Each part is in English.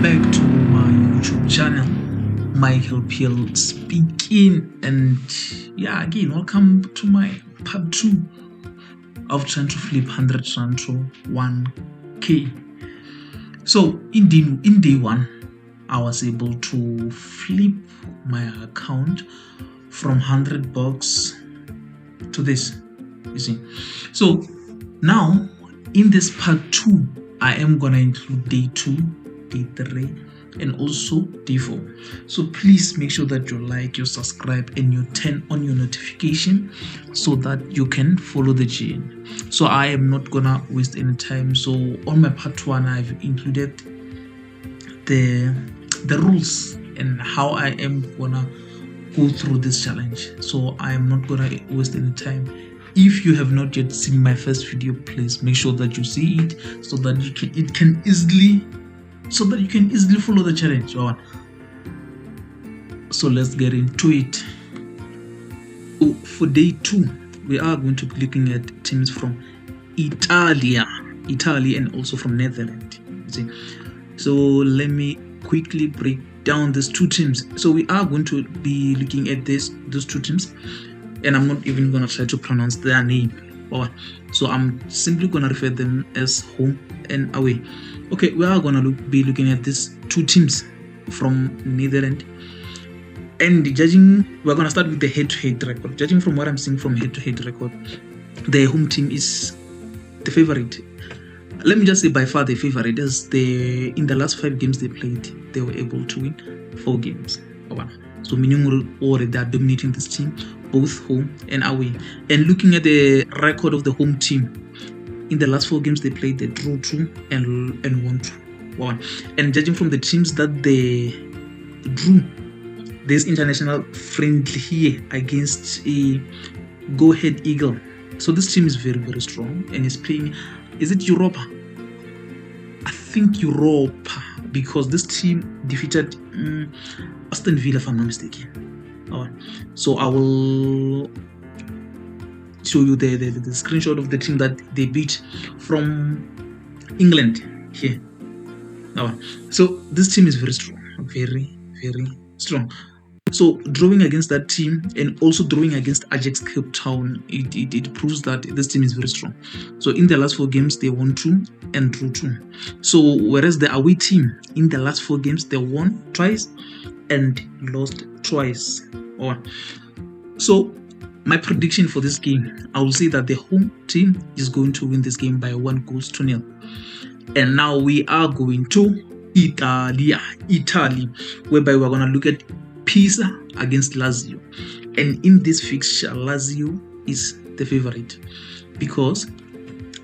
back to my YouTube channel, Michael Peel speaking, and again, welcome to my part 2 of trying to flip 100 Rand to 1K. So in day 1, I was able to flip my account from 100 bucks to this, you see. So now in this part 2, I am gonna include day 2, day 3, and also day 4. So please make sure that you like, you subscribe, and you turn on your notification so that you can follow the journey. So I am not gonna waste any time. So on my part 1, I've included the rules and how I am gonna go through this challenge. So I am not gonna waste any time. If you have not yet seen my first video, please make sure that you see it so that you can easily follow the challenge. So let's get into it. So for day 2, we are going to be looking at teams from Italy, and also from Netherlands. See? So let me quickly break down these two teams. So we are going to be looking at those two teams, and I'm not even going to try to pronounce their name. So I'm simply going to refer them as home and away. Okay, we are going to be looking at these two teams from Netherlands, and we're going to start with the head-to-head record. Judging from what I'm seeing from head-to-head record, the home team is the favorite. Let me just say by far the favorite, is in the last 5 games they played, they were able to win 4 games. So meaning already they are dominating this team, both home and away. And looking at the record of the home team, in the last 4 games they played, they drew 2 and won 1. And judging from the teams that they drew, there's international friendly here against a Go Ahead Eagle. So this team is very, very strong and is playing. Is it Europa? I think Europa, because this team defeated Aston Villa, if I'm not mistaken. So I will show you the screenshot of the team that they beat from England here. So this team is very strong, very, very strong. So drawing against that team and also drawing against Ajax Cape Town, it proves that this team is very strong. So in the last 4 games, they won 2 and drew 2. So whereas the away team, in the last 4 games, they won twice and lost twice. So my prediction for this game, I will say that the home team is going to win this game by 1-0. And now we are going to Italy, whereby we're going to look at Pisa against Lazio. And in this fixture, Lazio is the favorite because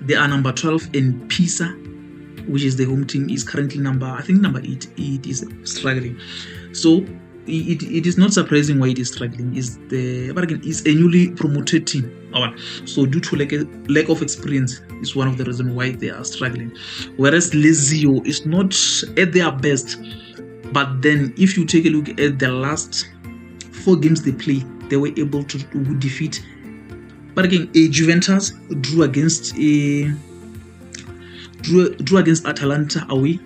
they are number 12, and Pisa, which is the home team, is currently number 8. It is struggling. So it is not surprising why it is struggling. But again, it's a newly promoted team. So due to lack of experience is one of the reasons why they are struggling. Whereas Lazio is not at their best. But then if you take a look at the last 4 games they played, they were able to defeat. But again, Juventus drew against Atalanta away,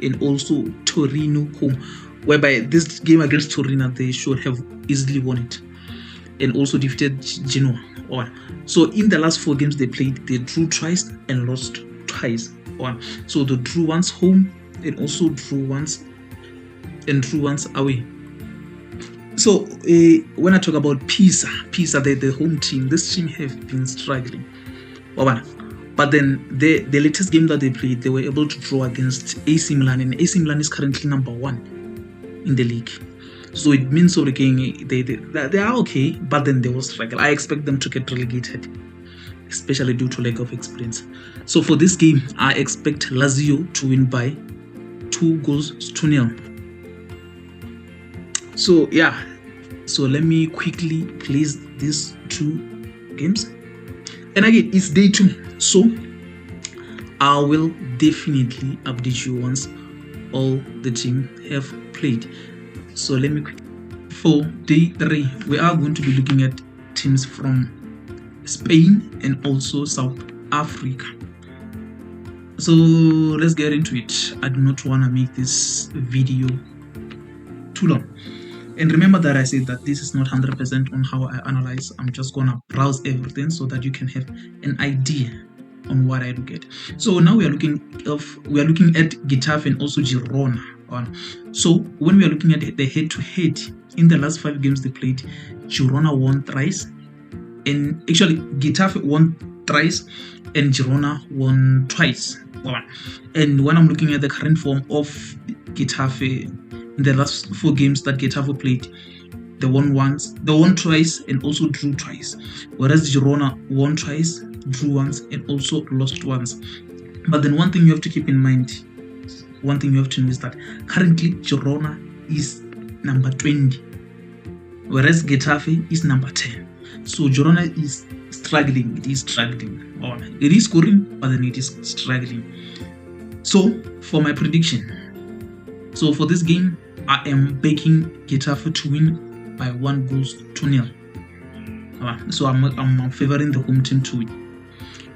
and also Torino home, whereby this game against Torino they should have easily won it, and also defeated Genoa. So in the last 4 games they played, they drew twice and lost twice. So they drew once home and also drew once away. So when I talk about Pisa, the home team, this team have been struggling. But then the latest game that they played, they were able to draw against AC Milan, and AC Milan is currently number 1 in the league. So it means again they are okay, but then they will struggle. I expect them to get relegated, especially due to lack of experience. So for this game, I expect Lazio to win by 2-0. So so let me quickly place these 2 games. And again, it's day 2, so I will definitely update you once all the team have played. So let me for day 3, we are going to be looking at teams from Spain and also South Africa. So let's get into it. I do not want to make this video too long. And remember that I said that this is not 100% on how I analyze. I'm just gonna browse everything so that you can have an idea on what I look at. So now we are looking at Getafe and also Girona. So when we are looking at the head-to-head, in the last 5 games they played, Girona won thrice, and actually Getafe won thrice and Girona won twice. And when I'm looking at the current form of Getafe in the last 4 games that Getafe played, they won twice and also drew twice, whereas Girona won twice, drew once, and also lost once. But then one thing you have to keep in mind, one thing you have to know is that currently Girona is number 20, whereas Getafe is number 10. So Girona is struggling. It is struggling. It is scoring, but then it is struggling. So for my prediction, so for this game, I am backing Getafe to win by 1-0. So I'm favoring the home team to win.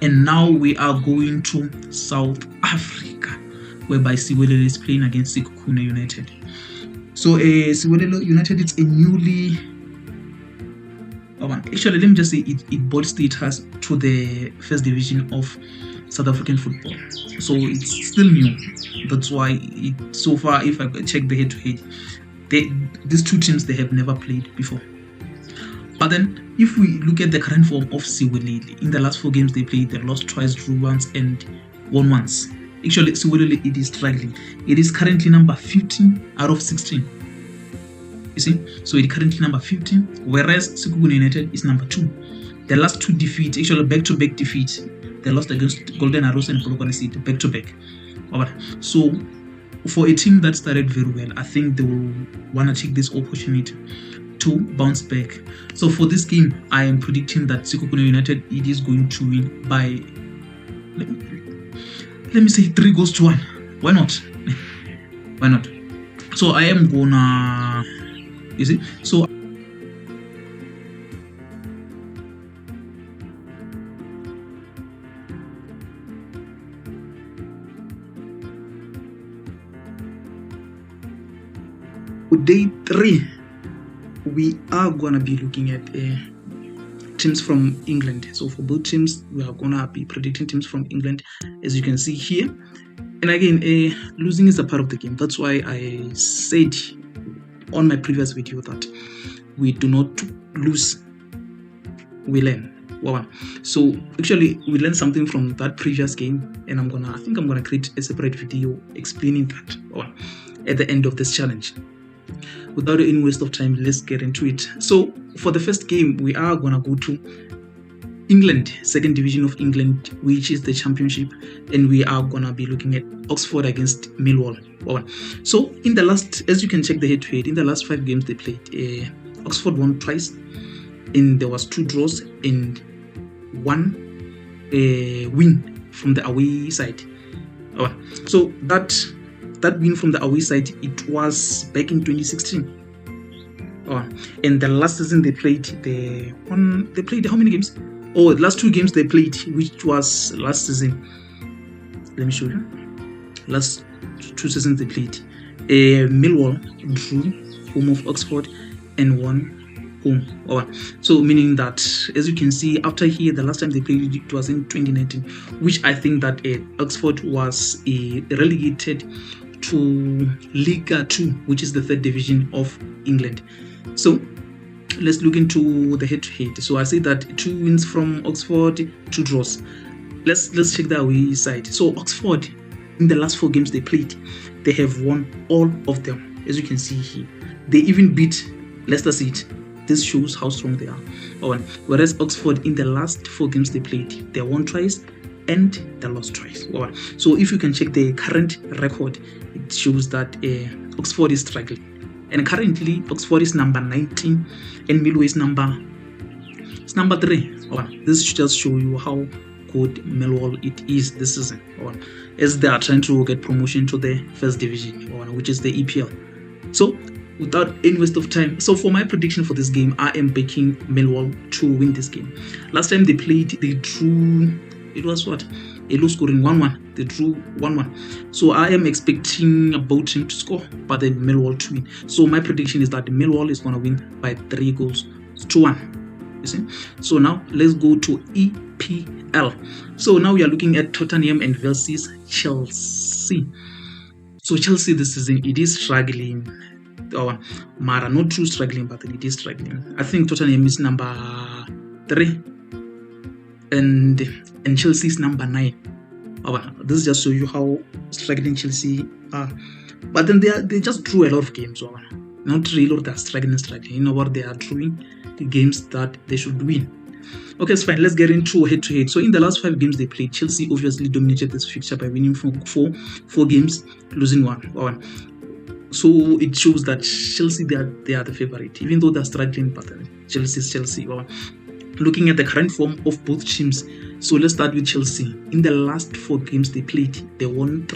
And now we are going to South Africa, whereby Siwelele is playing against Sekhukhune United. So Siwelele United, it's a newly... actually, let me just say it brought status to the first division of South African football. So it's still new. That's why so far, if I check the head-to-head, these two teams, they have never played before. But then, if we look at the current form of Siwelele, in the last 4 games they played, they lost twice, drew once, and won once. Actually, Siwelele, it is struggling. It is currently number 15 out of 16. You see? So it currently number 15, whereas Sekhukhune United is number 2. The last 2 defeats, actually back-to-back defeats, they lost against Golden Arrows and Polokwane City, back-to-back. So for a team that started very well, I think they will want to take this opportunity to bounce back. So for this game, I am predicting that Sekhukhune United, it is going to win by, let me say 3-1. Why not? Why not? So I am gonna, you see, so day 3, we are gonna be looking at teams from England. So for both teams, we are gonna be predicting teams from England, as you can see here. And again, losing is a part of the game. That's why I said on my previous video that we do not lose, we learn. So actually, we learned something from that previous game, and I think I'm gonna create a separate video explaining that at the end of this challenge. Without any waste of time, let's get into it. So for the first game, we are gonna go to England, second division of England, which is the championship, and we are gonna be looking at Oxford against Millwall. So in the last, as you can check the head-to-head, in the last 5 games they played, Oxford won twice, and there was 2 draws and 1 win from the away side. So that win from the away side, it was back in 2016. And the last season they played how many games? The last 2 games they played, which was last season. Let me show you. Last 2 seasons they played. Millwall drew home of Oxford and won home. So meaning that, as you can see, after here, the last time they played, it was in 2019, which I think that Oxford was relegated to Liga 2, which is the 3rd division of England. So let's look into the head-to-head. So I say that 2 wins from Oxford, 2 draws. Let's check the away side. So Oxford, in the last 4 games they played, they have won all of them, as you can see here. They even beat Leicester City. This shows how strong they are. Whereas Oxford, in the last 4 games they played, they won twice and they lost twice. So if you can check the current record, it shows that Oxford is struggling. And currently, Oxford is number 19 and Millwall is number 3. This should just show you how good Millwall it is this season, as they are trying to get promotion to the 1st division, which is the EPL. So without any waste of time, so for my prediction for this game, I am backing Millwall to win this game. Last time they played, they drew, it was a low scoring 1-1. They drew 1-1. So I am expecting both teams to score, but then Millwall to win. So my prediction is that Millwall is going to win by 3-1. You see? So now let's go to EPL. So now we are looking at Tottenham and versus Chelsea. So Chelsea this season, it is struggling. Mara, not too struggling, but it is struggling. I think Tottenham is number 3 and Chelsea is number 9. This just shows you how struggling Chelsea are. But then they just drew a lot of games. Not really, they're struggling. You know what, they are drawing the games that they should win. Okay, it's fine. Let's get into head-to-head. So in the last 5 games they played, Chelsea obviously dominated this fixture by winning four games, losing one. So it shows that Chelsea, they are the favorite, even though they're struggling. But Chelsea is Chelsea. Looking at the current form of both teams, so let's start with Chelsea. In the last 4 games they played, they won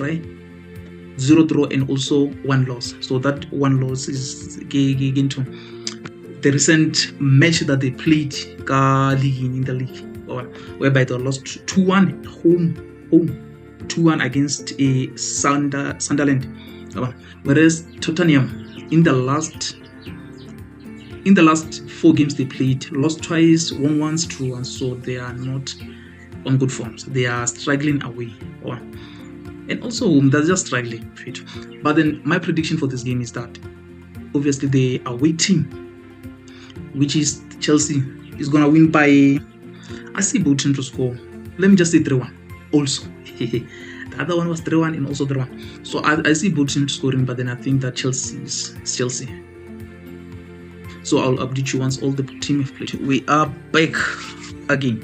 0 draw and also 1 loss. So that 1 loss is again to the recent match that they played in the league, whereby they lost 2-1 home 2-1 against a Sunderland. Whereas Tottenham in the last 4 games they played, lost twice, won once, drew once. So they are not on good forms. They are struggling away, and also they're just struggling. But then my prediction for this game is that obviously the away team, which is Chelsea, is gonna win by, I see both teams to score. Let me just say 3-1 also. The other one was 3-1 and also 3-1. So I see both teams scoring, but then I think that Chelsea is Chelsea. So I'll update you once all the team have played. We are back again.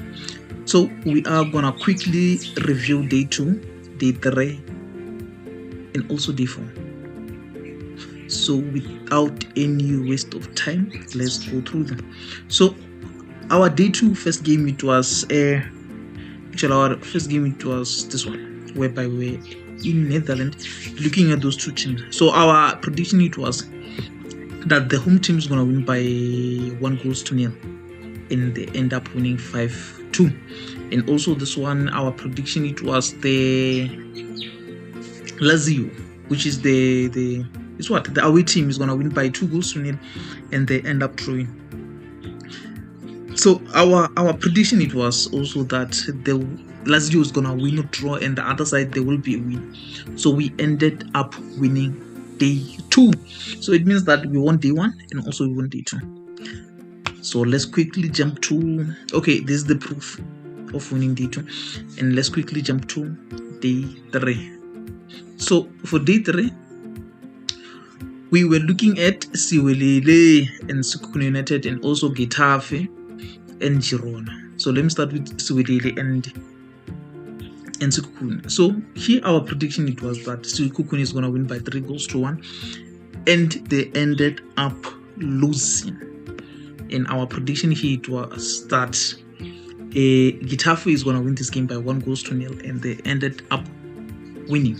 So we are gonna quickly review day 2, day 3, and also day 4. So without any waste of time, let's go through them. So our day 2 first game, it was our first game, it was this one, whereby we're in Netherlands looking at those 2 teams. So our prediction, it was that the home team is going to win by 1-0, and they end up winning 5-2. And also this one, our prediction, it was the Lazio, which is the away team is going to win by 2-0, and they end up drawing. So our prediction, it was also that the Lazio is going to win or draw, and the other side there will be a win. So we ended up winning day 2. So it means that we won day 1 and also we won day 2. So let's quickly jump to, okay, this is the proof of winning day 2, and let's quickly jump to day 3. So for day 3, we were looking at Siwelele and Sekhukhune United, and also Getafe and Girona. So let me start with Siwelele and Sekhukhune. So here our prediction, it was that Sekhukhune is going to win by 3-1, and they ended up losing. And our prediction here, it was that Getafe is going to win this game by 1-0, and they ended up winning.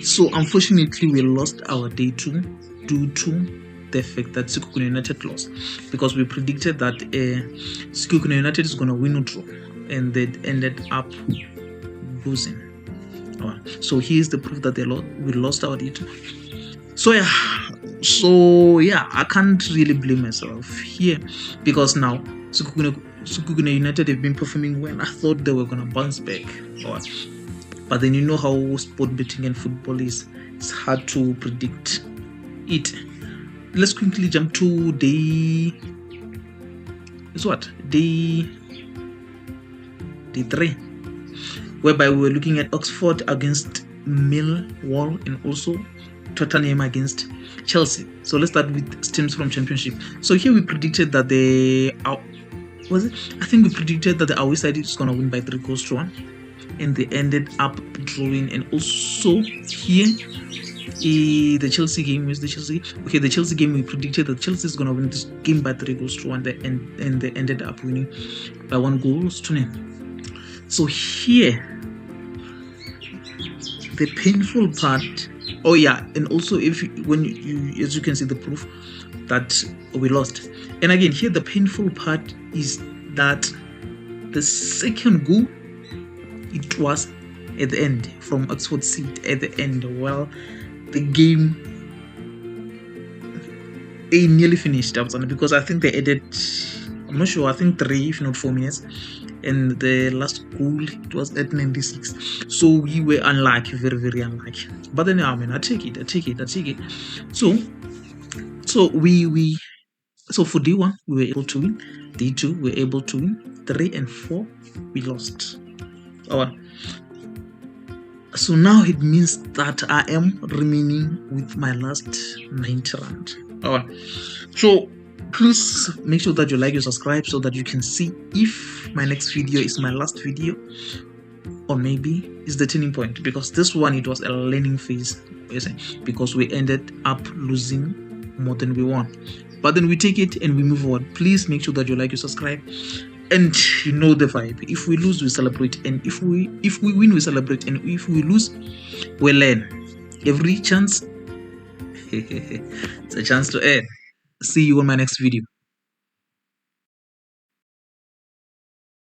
So unfortunately we lost our day 2 due to the fact that Sekhukhune United lost, because we predicted that Sekhukhune United is going to win or draw, and they ended up losing. So here's the proof that we lost our day 2. So yeah, I can't really blame myself here, because now Sekhukhune United have been performing well. I thought they were gonna bounce back, but then you know how sport betting and football is. It's hard to predict it. Let's quickly jump to day 3, whereby we were looking at Oxford against Millwall and also Tottenham against Chelsea. So let's start with teams from Championship. So here we predicted that we predicted that the away side is going to win by 3-1, and they ended up drawing. And also here, the Chelsea game, the Chelsea game, we predicted that Chelsea is going to win this game by 3-1, and they ended up winning by 1-0. So here, the painful part. Oh yeah, and also as you can see the proof that we lost. And again, here the painful part is that the second goal, it was at the end from Oxford Seat at the end. Well, the game nearly finished because I think they added, I'm not sure, I think 3 if not 4 minutes, and the last goal it was at 96. So we were unlucky, very very unlucky. But then I take it. So we so for day 1 we were able to win, day 2 we were able to win, 3 and 4 we lost. So now it means that I am remaining with my last 90 rand. So please make sure that you like, you subscribe, so that you can see if my next video is my last video, or maybe it's the turning point, because this one, it was a learning phase, because we ended up losing more than we won. But then we take it and we move on. Please make sure that you like, you subscribe, and you know the vibe. If we lose, we celebrate, and if we win, we celebrate, and if we lose, we learn. Every chance it's a chance to earn. See you on my next video.